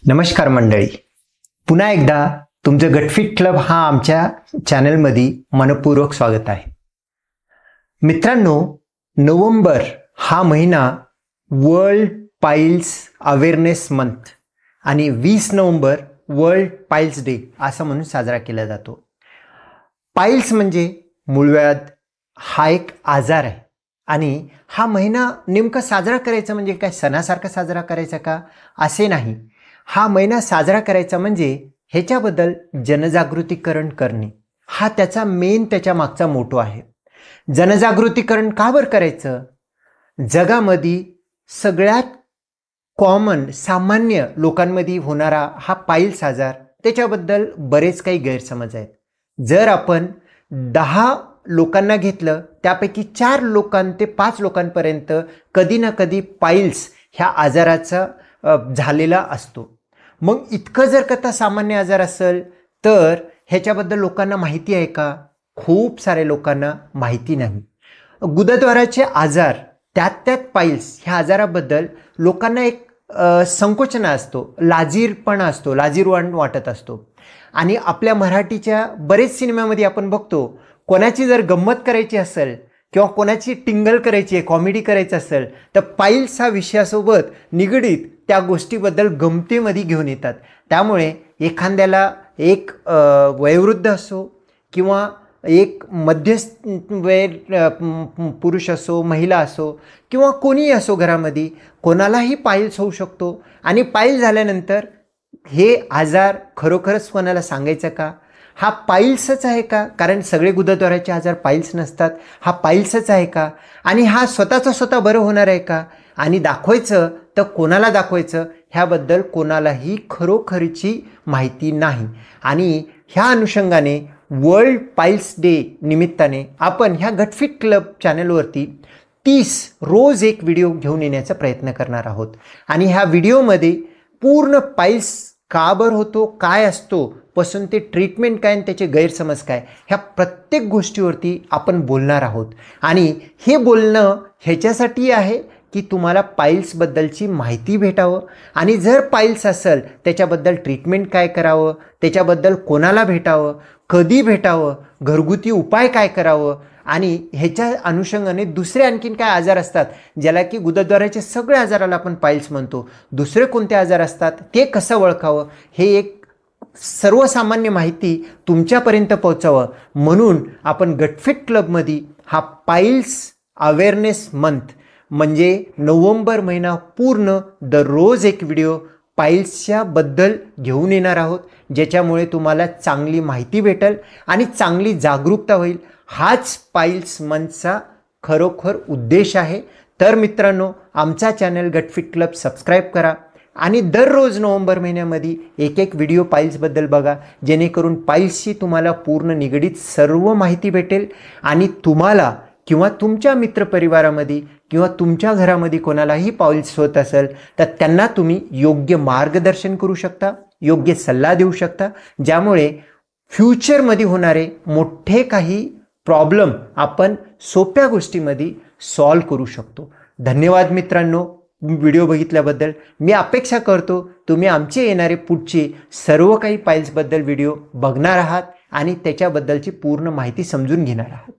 नमस्कार मंडळी, पुन्हा एकदा तुमचं गटफिट क्लब हा आमच्या चॅनलमध्ये मनपूर्वक स्वागत आहे. मित्रांनो, नोव्हेंबर हा महिना वर्ल्ड पाईल्स अवेअरनेस मंथ आणि 20 नोव्हेंबर वर्ल्ड पाईल्स डे असं म्हणून साजरा केला जातो. पाईल्स म्हणजे मूळव्याध हा एक आजार आहे आणि हा महिना नेमका साजरा करायचा म्हणजे काय सणासारखा साजरा करायचा का असे नाही. हा महिना साजरा करायचा म्हणजे ह्याच्याबद्दल जनजागृतीकरण करणे हा त्याचा त्याच्या मागचा मोटो आहे. जनजागृतीकरण का बरं करायचं? जगामध्ये सगळ्यात कॉमन सामान्य लोकांमध्ये होणारा हा पाईल्स आजार, त्याच्याबद्दल बरेच काही गैरसमज आहेत. जर आपण 10 लोकांना घेतलं त्यापैकी 4 लोकां ते 5 लोकांपर्यंत कधी ना कधी पाईल्स ह्या आजाराचा झालेला असतो. मग इतकं जर का सामान्य आजार असेल तर ह्याच्याबद्दल लोकांना माहिती आहे का? खूप सारे लोकांना माहिती नाही. गुदद्वाराचे आजार त्यात पाईल्स ह्या आजाराबद्दल लोकांना एक संकोचना असतो, लाजीरपणा असतो, लाजीरवाण वाटत असतो. आणि आपल्या मराठीच्या बरेच सिनेमामध्ये आपण बघतो, कोणाची जर गंमत करायची असेल किंवा कोणाची टिंगल करायची आहे, कॉमेडी करायचं असेल तर पाईल्स हा विषयासोबत निगडीत त्या गोष्टीबद्दल गमतीमध्ये घेऊन येतात. त्यामुळे एखाद्याला एक वयोवृद्ध असो किंवा एक मध्यस्थ पुरुष असो, महिला असो किंवा कोणीही असो, घरामध्ये कोणालाही पाईल्स होऊ शकतो. आणि पाईल्स झाल्यानंतर हे आजार खरोखरच कोणाला सांगायचं का? हा पाईल्सच आहे का? कारण सगळे गुदद्वाराचे आजार पाईल्स नसतात. हा पाईल्सच आहे का? आणि हा स्वतः बरं होणार आहे का? आणि दाखवायचं तर कोणाला दाखवायचं ह्याबद्दल कोणालाही खरोखरची माहिती नाही. आणि ह्या अनुषंगाने वर्ल्ड पाईल्स डे निमित्ताने आपण ह्या गटफिट क्लब चॅनलवरती 30 रोज एक व्हिडिओ घेऊन येण्याचा प्रयत्न करणार आहोत. आणि ह्या व्हिडिओमध्ये पूर्ण पाईल्स का बरं होतो, काय असतो, पासून ते ट्रीटमेंट काय आणि त्याचे गैरसमज काय, ह्या प्रत्येक गोष्टीवरती आपण बोलणार आहोत. आणि हे बोलणं ह्याच्यासाठी आहे की तुम्हाला पाईल्सबद्दलची माहिती भेटावं आणि जर पाईल्स असेल त्याच्याबद्दल ट्रीटमेंट काय करावं, त्याच्याबद्दल कोणाला भेटावं, कधी भेटावं, घरगुती उपाय काय करावं आणि ह्याच्या अनुषंगाने दुसरे आणखीन काय आजार असतात ज्याला की गुदद्वाराचे सगळे आजाराला आपण पाईल्स म्हणतो, दुसरे कोणते आजार असतात ते कसं ओळखावं, हे एक सर्वसामान्य माहिती तुमच्यापर्यंत पोहोचावं म्हणून आपण गटफिट क्लबमध्ये हा पाईल्स अवेअरनेस मंथ म्हणजे नोव्हेंबर महिना पूर्ण दररोज एक व्हिडिओ पाईल्सच्या बद्दल घेऊन येणार आहोत, ज्याच्यामुळे तुम्हाला चांगली माहिती भेटेल आणि चांगली जागरूकता होईल. हाच पाईल्स मंथचा खरोखर उद्देश आहे. तर मित्रांनो, आमचा चॅनल गटफिट क्लब सबस्क्राईब करा आणि दररोज नोव्हेंबर महिन्यामध्ये एक व्हिडिओ पाईल्सबद्दल बघा, जेणेकरून पाईल्सची तुम्हाला पूर्ण निगडीत सर्व माहिती भेटेल आणि तुम्हाला किंवा तुमच्या मित्रपरिवारामध्ये किंवा तुमच्या घरामध्ये कोणालाही पाईल्स होत असेल तर त्यांना तुम्ही योग्य मार्गदर्शन करू शकता, योग्य सल्ला देऊ शकता, ज्यामुळे फ्युचरमध्ये होणारे मोठे काही प्रॉब्लेम आपण सोप्या गोष्टीमध्ये सॉल्व करू शकतो. धन्यवाद मित्रांनो, व्हिडिओ बघितल्याबद्दल. मी अपेक्षा करतो तुम्ही आमचे येणारे पुढचे सर्व काही पाईल्सबद्दल व्हिडिओ बघणार आहात आणि त्याच्याबद्दलची पूर्ण माहिती समजून घेणार आहात.